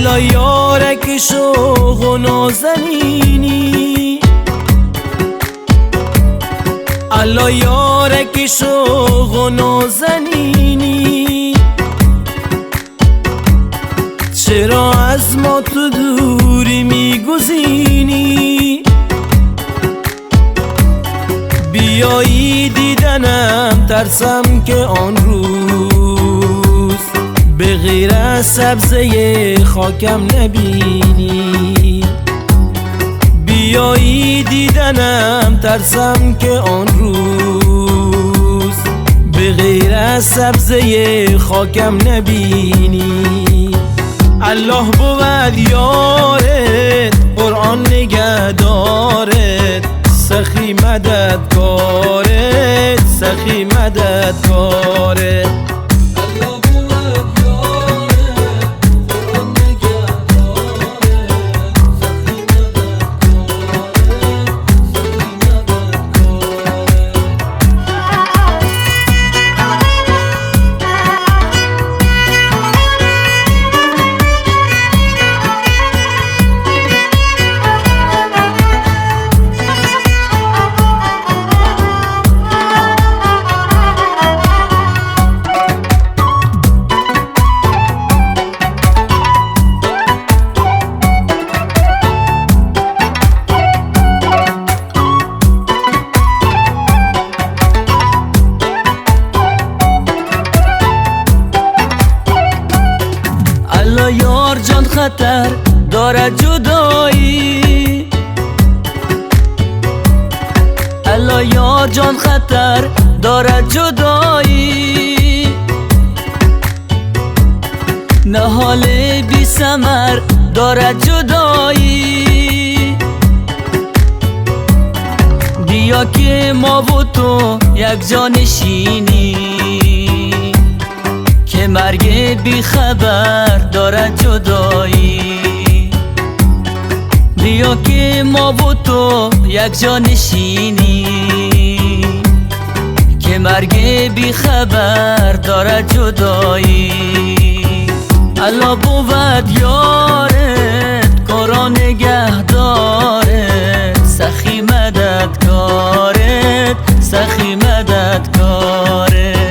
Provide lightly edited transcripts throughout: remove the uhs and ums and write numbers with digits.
الله یارک شوق و نازنینی، الله یارک شوق و نازنینی، چرا از ما تو دوری میگزینی؟ بیایی دیدنم ترسم که آن روز به غیر از سبزه خاکم نبینی. بیایی دیدنم ترسم که آن روز به غیر از سبزه خاکم نبینی. الله بود یارت، قرآن نگهدارت، سخی مددکارت، سخی مددکارت. الله یار جان خطر دارد جدایی، الله یار جان خطر دارد جدایی، نهال بی ثمر دارد جدایی. بیا که ما و تو یک جا نشینی، که مرگ بی خبر دارد جدایی. بیا که ما و تو یک جا نشینی، که مرگ بی خبر دارد جدایی. الله بود یارت، قرآن نگهدارت، سخی مددکارت، سخی مددکارت.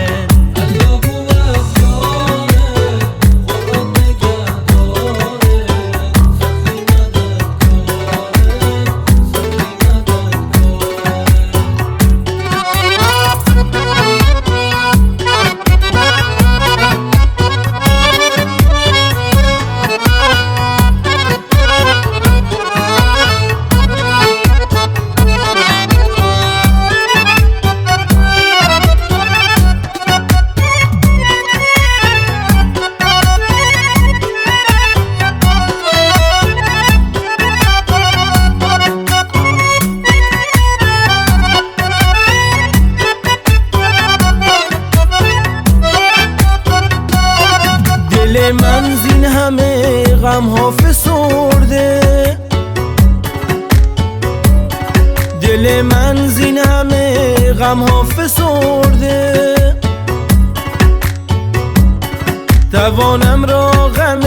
دل من زین همه غم ها فسرده، دل من زین همه غم ها فسرده، توانم را غم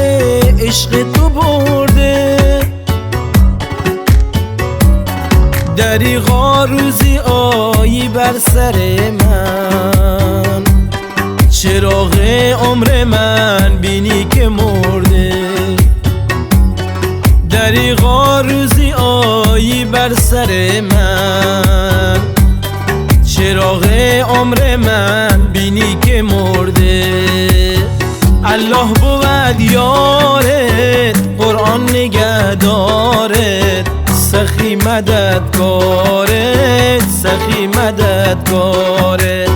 عشق تو برده. دریغا روزی آیی بر سر من، چراغ عمر من بینی که مرده. دریغا روزی آیی بر سر من، چراغ عمر من بینی که مرده. الله بود یارت، قرآن نگهدارت، سخی مددکارت، سخی مددکارت.